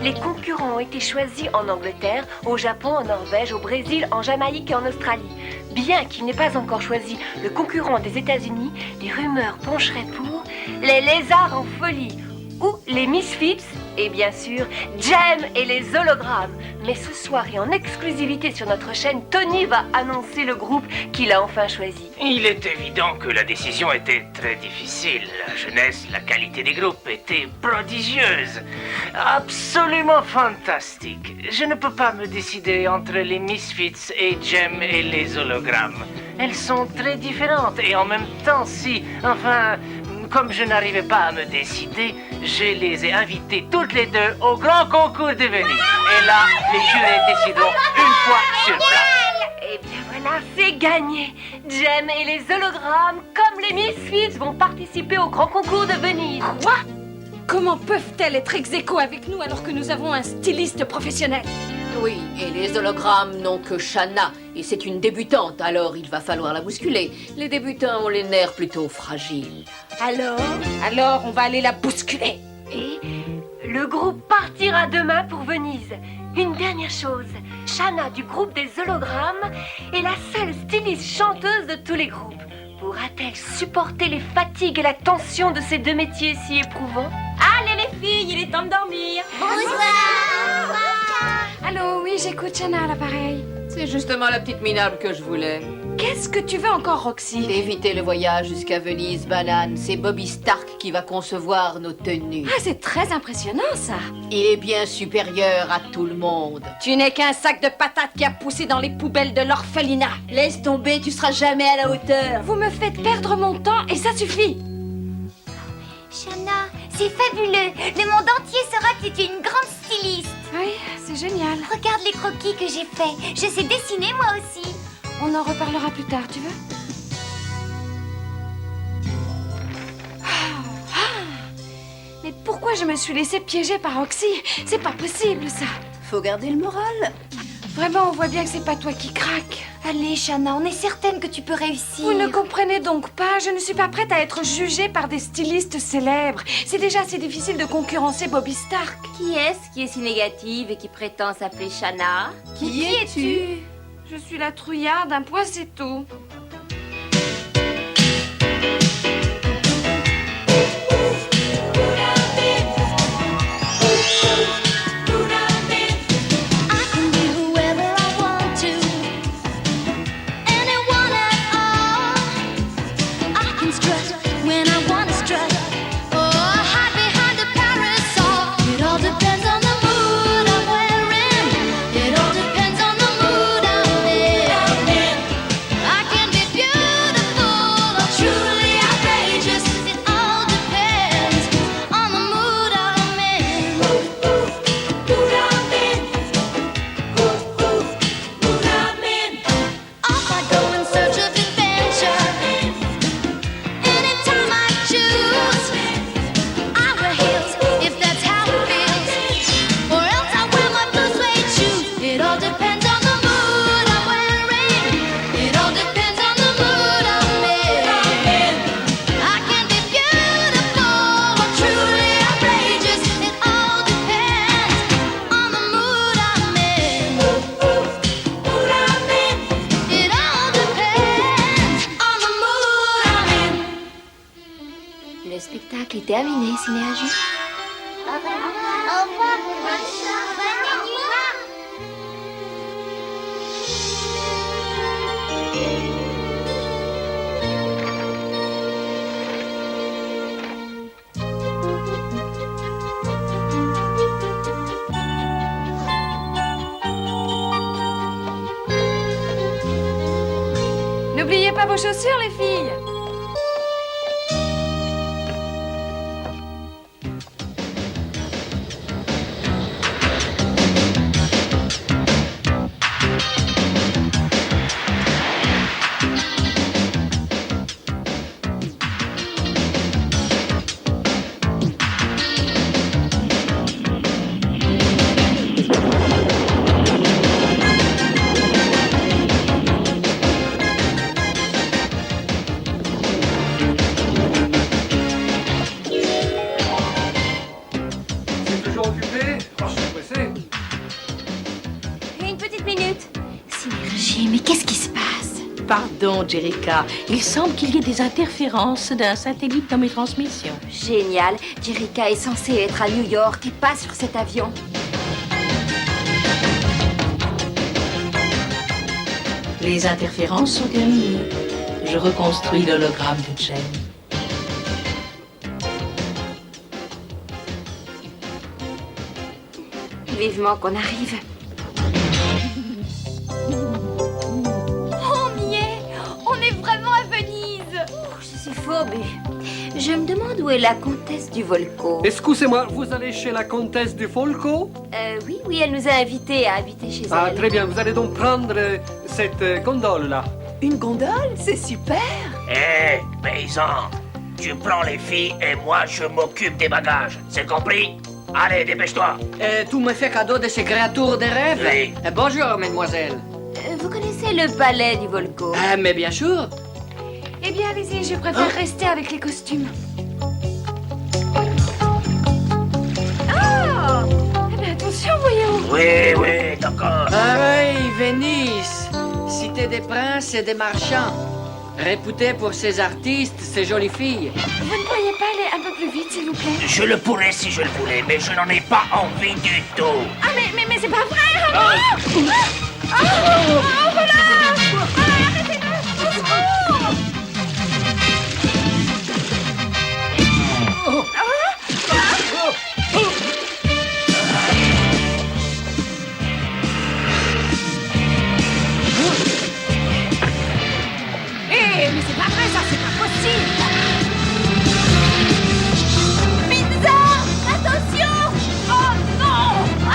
Les concurrents ont été choisis en Angleterre, au Japon, en Norvège, au Brésil, en Jamaïque et en Australie. Bien qu'il n'ait pas encore choisi le concurrent des États-Unis, les rumeurs pencheraient pour les Lézards en folie ou les Misfits et bien sûr Jem et les hologrammes. Mais ce soir et en exclusivité sur notre chaîne, Tony va annoncer le groupe qu'il a enfin choisi. Il est évident que la décision était très difficile. La jeunesse, la qualité des groupes était prodigieuse. Absolument fantastique. Je ne peux pas me décider entre les Misfits et Jem et les hologrammes. Elles sont très différentes et en même temps comme je n'arrivais pas à me décider, je les ai invitées toutes les deux au grand concours de Venise. Et là, les jurés décideront une fois sur place. Eh bien voilà, c'est gagné. Jem et les hologrammes, comme les Misfits, vont participer au grand concours de Venise. Quoi? Comment peuvent-elles être ex-aequo avec nous alors que nous avons un styliste professionnel? Oui, et les hologrammes n'ont que Shanna, et c'est une débutante, alors il va falloir la bousculer. Les débutants ont les nerfs plutôt fragiles. Alors on va aller la bousculer. Et le groupe partira demain pour Venise. Une dernière chose, Shanna du groupe des hologrammes est la seule styliste chanteuse de tous les groupes. Pourra-t-elle supporter les fatigues et la tension de ces deux métiers si éprouvants? Allez les filles, il est temps de dormir. Bonsoir. Allô, oui, j'écoute Shanna à l'appareil. C'est justement la petite minable que je voulais. Qu'est-ce que tu veux encore, Roxy? Éviter le voyage jusqu'à Venise, Banane. C'est Bobby Stark qui va concevoir nos tenues. Ah, c'est très impressionnant, ça. Il est bien supérieur à tout le monde. Tu n'es qu'un sac de patates qui a poussé dans les poubelles de l'orphelinat. Laisse tomber, tu seras jamais à la hauteur. Vous me faites perdre mon temps et ça suffit. Shanna, c'est fabuleux. Le monde entier saura que tu es une grande styliste. Oui, c'est génial. Regarde les croquis que j'ai faits. Je sais dessiner moi aussi. On en reparlera plus tard, tu veux? je me suis laissée piéger par Roxy. C'est pas possible, ça. Faut garder le moral. Vraiment, on voit bien que c'est pas toi qui craque. Allez, Shanna, on est certaine que tu peux réussir. Vous ne comprenez donc pas, je ne suis pas prête à être jugée par des stylistes célèbres. C'est déjà assez difficile de concurrencer Bobby Stark. Qui est-ce qui est si négative et qui prétend s'appeler Shanna? Qui es-tu? Je suis la trouillarde, un point c'est tout. I can be whoever I want to, anyone at all. I can strut when I want to strut, or hide behind a parasol. It all depends on the mood I'm wearing. It all depends on the mood I'm in. I can be beautiful or truly outrageous. It all depends on the mood I'm in. Off I go in search of adventure. Anytime I choose, I wear heels if that's how it feels, or else I wear my blue suede shoes. It all depends on the mood I'm wearing. It all depends on the mood I'm in. I can be beautiful or truly outrageous. It all depends on the mood I'm in. It all depends on the mood I'm in. Le spectacle est terminé, Synergie. N'oubliez pas vos chaussures, les filles. C'est toujours occupé? Oh, je suis pressé. Une petite minute. Synergie, mais qu'est-ce qui se passe? Pardon, Jericha. Il semble qu'il y ait des interférences d'un satellite dans mes transmissions. Génial. Jericha est censée être à New York et pas sur cet avion. Les interférences sont terminées. Je reconstruis l'hologramme de Jen. Vivement qu'on arrive. On y est. On est vraiment à Venise. Je suis fourbue. Je me demande où est la comtesse du Volco. Excusez-moi, vous allez chez la comtesse du Folco? Oui, elle nous a invités à habiter chez Ah, elle. très bien, vous allez donc prendre cette gondole-là. Une gondole? C'est super. Hé, paysan, tu prends les filles et moi je m'occupe des bagages. C'est compris? Allez, dépêche-toi. Tu me fais cadeau de ces créatures de rêve? Oui. Bonjour, mademoiselle. Vous connaissez le palais du Volco? Ah, mais bien sûr. Eh bien, allez-y, je préfère rester avec les costumes. Ah! Eh bien, attention, voyons. Oui, d'accord. Ah oui, Venise, cité des princes et des marchands. Réputée pour ses artistes, ses jolies filles. Vous ne pourriez pas aller un peu plus vite, s'il vous plaît? Je le pourrais si je le voulais, mais je n'en ai pas envie du tout. Ah, mais c'est pas vrai, Ramon! Voilà! Arrêtez-le! Au secours! Mais c'est pas vrai, ça, c'est pas possible! Pizza! Attention! Oh non! Ah!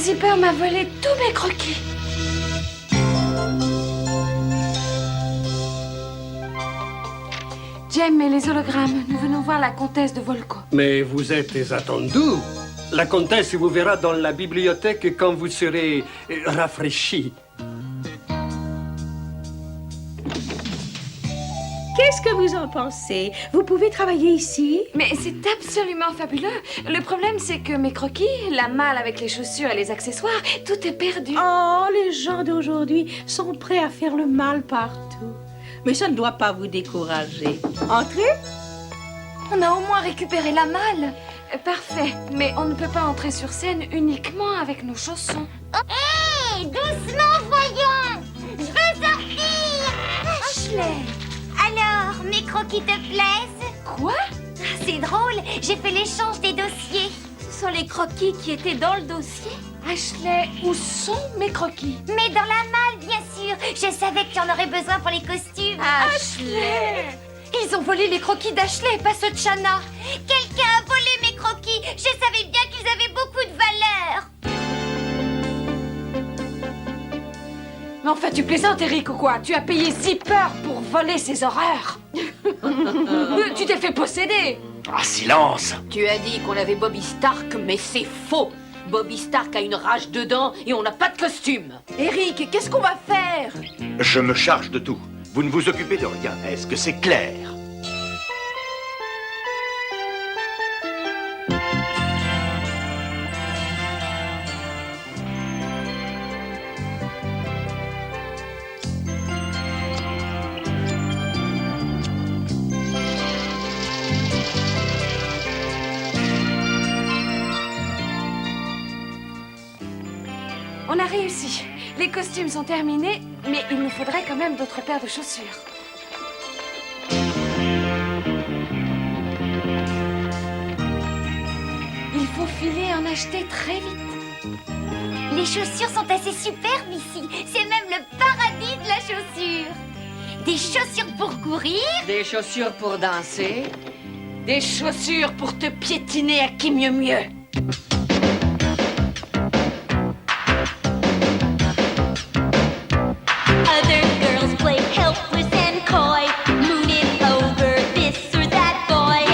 Zipper m'a volé tous mes croquis. Jem et les hologrammes, nous venons voir la comtesse de Volco. Mais vous êtes attendu. La comtesse vous verra dans la bibliothèque quand vous serez rafraîchi. Qu'est-ce que vous en pensez? Vous pouvez travailler ici? Mais c'est absolument fabuleux. Le problème, c'est que mes croquis, la malle avec les chaussures et les accessoires, tout est perdu. Oh, les gens d'aujourd'hui sont prêts à faire le mal partout. Mais ça ne doit pas vous décourager. Entrez. On a au moins récupéré la malle. Parfait, mais on ne peut pas entrer sur scène uniquement avec nos chaussons. Hé, doucement, voyons. Je veux sortir. Ashley. Alors, mes croquis te plaisent? Quoi? C'est drôle, j'ai fait l'échange des dossiers. Ce sont les croquis qui étaient dans le dossier. Ashley, où sont mes croquis? Mais dans la malle, bien sûr. Je savais que tu en aurais besoin pour les costumes. Ashley! Ils ont volé les croquis d'Ashley, pas ceux de Shanna. Quelqu'un a volé mes croquis. Je savais bien qu'ils avaient beaucoup de valeur. Mais enfin, tu plaisantes, Eric, ou quoi? Tu as payé Zipper pour voler ces horreurs. Tu t'es fait posséder. Ah, silence! Tu as dit qu'on avait Bobby Stark, mais c'est faux. Bobby Stark a une rage dedans et on n'a pas de costume. Eric, qu'est-ce qu'on va faire? Je me charge de tout. Vous ne vous occupez de rien. Est-ce que c'est clair? On a réussi. Les costumes sont terminés, mais il nous faudrait quand même d'autres paires de chaussures. Il faut filer et en acheter très vite. Les chaussures sont assez superbes ici. C'est même le paradis de la chaussure. Des chaussures pour courir. Des chaussures pour danser. Des chaussures pour te piétiner à qui mieux mieux. Other girls play helpless and coy, mooning over this or that boy.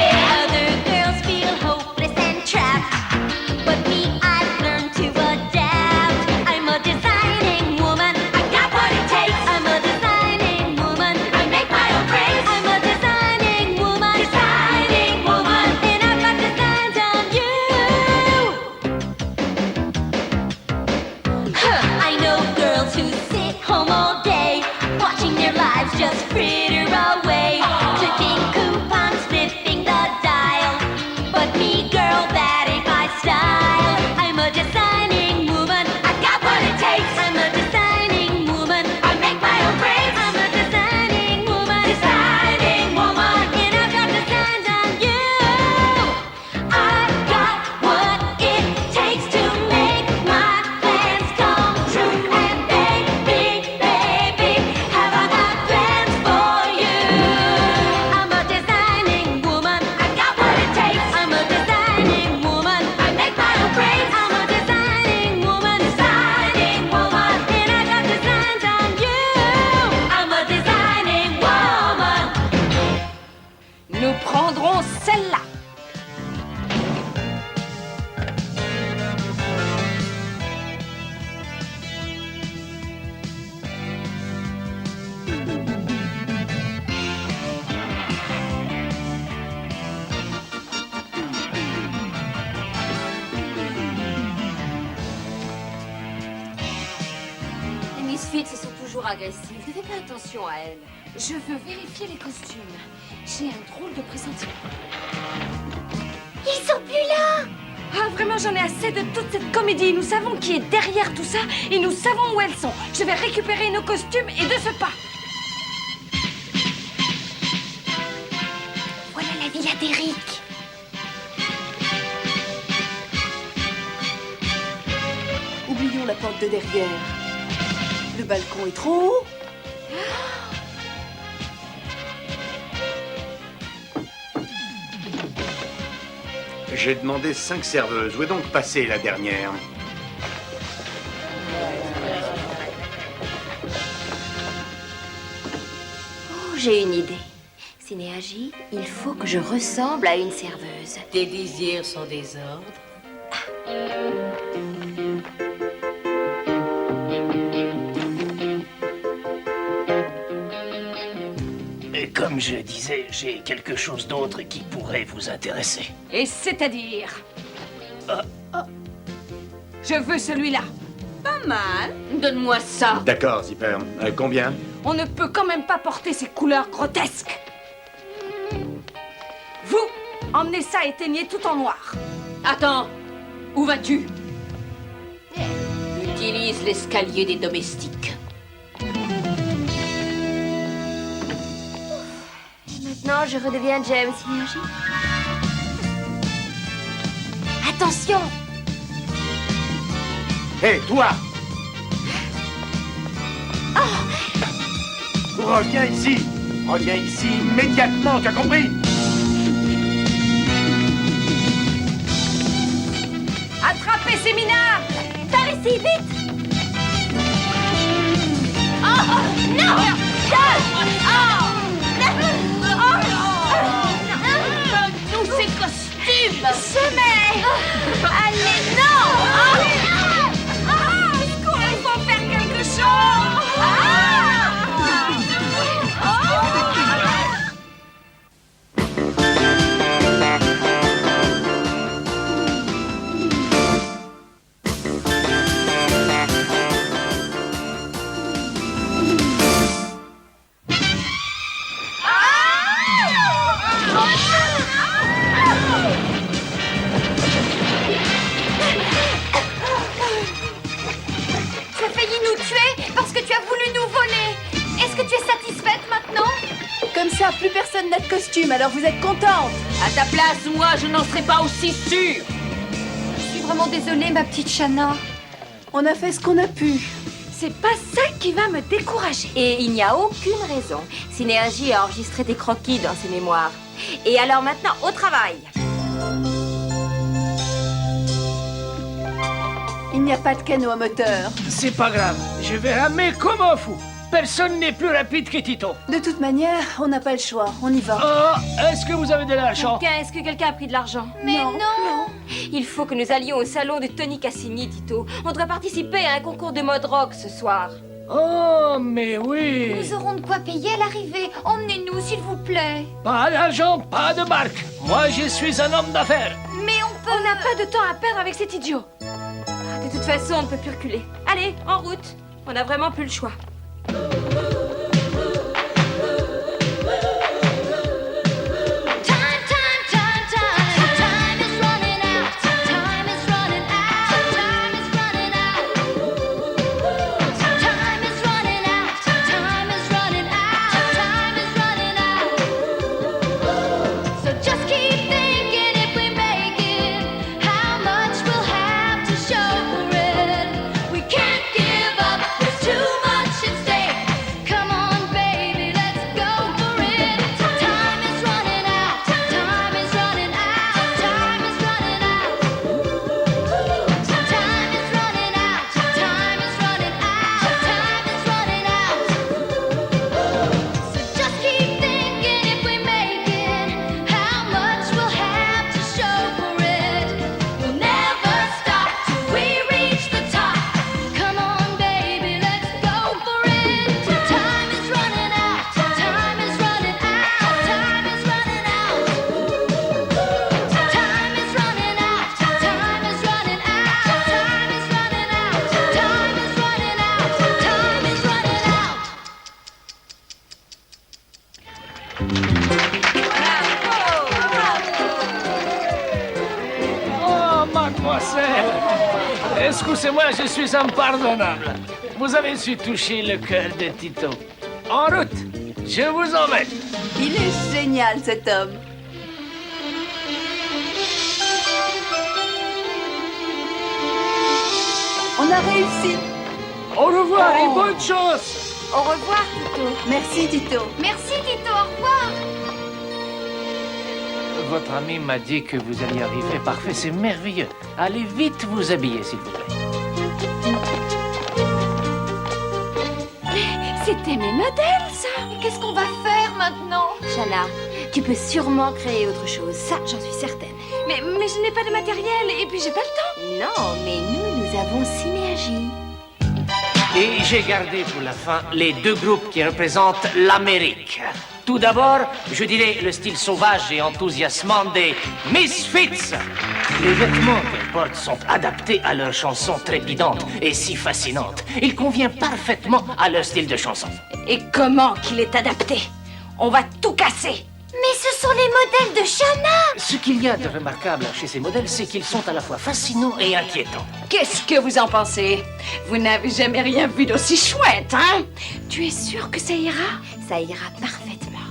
Other girls feel hopeless and trapped, but me, I've learned to adapt. I'm a designing woman, I got what it takes. I'm a designing woman, I make my own praise. I'm a designing woman, and I've got designs on you. I know girls who sit home all day, watching their lives just fritter away, clicking coupons, flipping the dial. But me, girl, that ain't my style. I'm a designing woman, I got what it takes. I'm a designing woman, I make my own praise. I'm a designing woman, and I've got designs on you. I got what it takes to make my plans come true. And baby, have I got plans for you? I'm a designing woman, I got what it takes. I'm a designing woman, I make my own praise. I'm a designing woman, and I got designs on you. I'm a designing woman. Nous prendrons celle-là. Les Misfits sont toujours agressives. Ne fais pas attention à elles. Je veux vérifier les costumes. J'ai un drôle de pressentiment. Ils sont plus là. Ah, vraiment, j'en ai assez de toute cette comédie. Nous savons qui est derrière tout ça et nous savons où elles sont. Je vais récupérer nos costumes et de ce pas. Voilà la villa d'Eric. Oublions la porte de derrière. Le balcon est trop haut. J'ai demandé 5 serveuses. Où est donc passée la dernière? j'ai une idée. Synéagie, il faut que je ressemble à une serveuse. Tes désirs sont des ordres. Et comme je disais, j'ai quelque chose d'autre qui pourrait vous intéresser. Et c'est-à-dire Je veux celui-là. Pas mal. Donne-moi ça. D'accord, Zipper. Combien? On ne peut quand même pas porter ces couleurs grotesques. Vous, emmenez ça et teignez tout en noir. Attends, où vas-tu? Utilise l'escalier des domestiques. Maintenant, je redeviens Jem, Synergie. Attention! Hé, toi! Reviens ici! Reviens ici immédiatement, tu as compris? Attrapez ces minables! Par ici, vite! Oh, non! Tous ces costumes! Sommeil! Allez, non! Il faut faire quelque chose! Tu as failli nous tuer parce que tu as voulu nous voler. Est-ce que tu es satisfaite maintenant? Comme ça, plus personne n'a de costume, alors vous êtes contente. À ta place, moi, je n'en serais pas aussi sûre. Je suis vraiment désolée, ma petite Shanna. On a fait ce qu'on a pu. C'est pas ça qui va me décourager. Et il n'y a aucune raison. Synergie a enregistré des croquis dans ses mémoires. Et alors maintenant, au travail. Il n'y a pas de canot à moteur. C'est pas grave, je vais ramer comme un fou. Personne n'est plus rapide que Tito. De toute manière, on n'a pas le choix. On y va. Oh, est-ce que vous avez de l'argent? Est-ce que quelqu'un a pris de l'argent? Mais non. Il faut que nous allions au salon de Tony Cassini, Tito. On devrait participer à un concours de mode rock ce soir. Oh, mais oui. Nous aurons de quoi payer à l'arrivée. Emmenez-nous, s'il vous plaît. Pas d'argent, pas de marque. Moi, je suis un homme d'affaires. Mais On n'a pas de temps à perdre avec cet idiot. De toute façon, on ne peut plus reculer. Allez, en route. On n'a vraiment plus le choix. Excusez-moi, je suis impardonnable. Vous avez su toucher le cœur de Tito. En route, je vous emmène. Il est génial, cet homme. On a réussi. Au revoir et bonne chance. Au revoir, Tito. Merci, Tito. Merci, Tito. Au revoir. Votre ami m'a dit que vous alliez arriver. Parfait, c'est merveilleux. Allez vite vous habiller, s'il vous plaît. C'était mes modèles, ça. Qu'est-ce qu'on va faire maintenant. Shanna, tu peux sûrement créer autre chose. Ça, j'en suis certaine. Mais je n'ai pas de matériel et puis j'ai pas le temps. Non, mais nous avons synergie. Et j'ai gardé pour la fin les deux groupes qui représentent l'Amérique. Tout d'abord, je dirais le style sauvage et enthousiasmant des Misfits. Les vêtements qu'elles portent sont adaptés à leur chanson trépidante et si fascinante. Il convient parfaitement à leur style de chanson. Et comment qu'il est adapté? On va tout casser. Mais ce sont les modèles de Shanna. Ce qu'il y a de remarquable chez ces modèles, c'est qu'ils sont à la fois fascinants et inquiétants. Qu'est-ce que vous en pensez? Vous n'avez jamais rien vu d'aussi chouette, hein? Tu es sûre que ça ira? Ça ira parfaitement.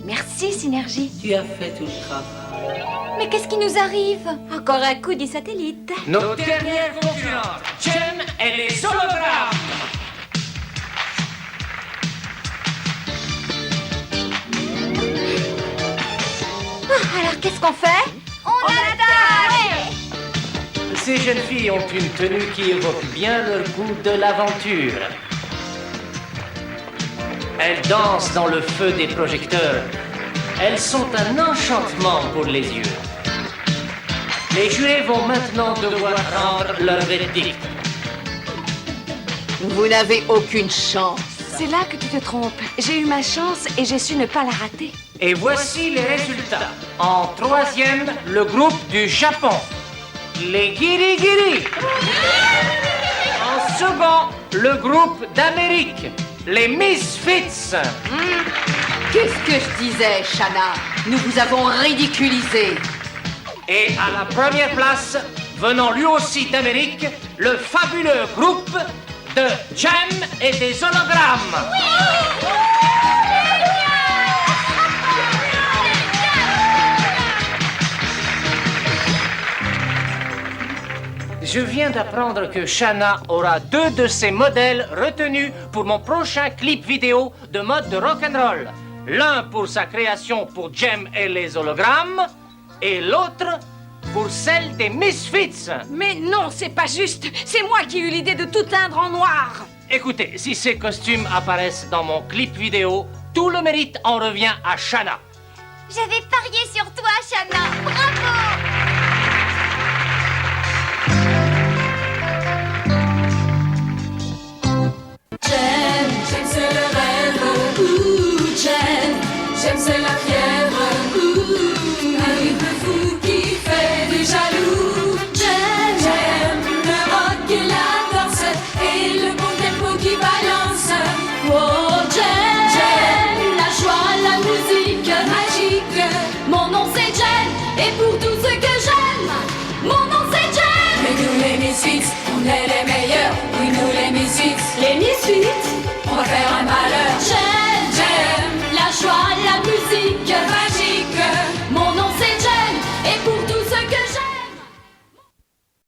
Merci, Synergie. Tu as fait tout le travail. Mais qu'est-ce qui nous arrive? Encore un coup du satellite. Nos dernières concurrentes, Jem et les hologrammes. Alors, qu'est-ce qu'on fait? On attaque! Ces jeunes filles ont une tenue qui évoque bien leur goût de l'aventure. Elles dansent dans le feu des projecteurs. Elles sont un enchantement pour les yeux. Les jurés vont maintenant devoir rendre leur verdict. Vous n'avez aucune chance. C'est là que tu te trompes. J'ai eu ma chance et j'ai su ne pas la rater. Et voici les résultats. En troisième, le groupe du Japon, les Giri Giri. En second, le groupe d'Amérique, les Misfits. Qu'est-ce que je disais, Shanna? Nous vous avons ridiculisé. Et à la première place, venant lui aussi d'Amérique, le fabuleux groupe de Jem et des hologrammes. Je viens d'apprendre que Shanna aura 2 de ses modèles retenus pour mon prochain clip vidéo de mode de rock'n'roll. L'un pour sa création pour Jem et les hologrammes et l'autre pour celle des Misfits. Mais non, c'est pas juste. C'est moi qui ai eu l'idée de tout teindre en noir. Écoutez, si ces costumes apparaissent dans mon clip vidéo, tout le mérite en revient à Shanna. J'avais parié sur toi, Shanna. Bravo. Jem, c'est le rêve. Ouh, Jem, c'est la fièvre.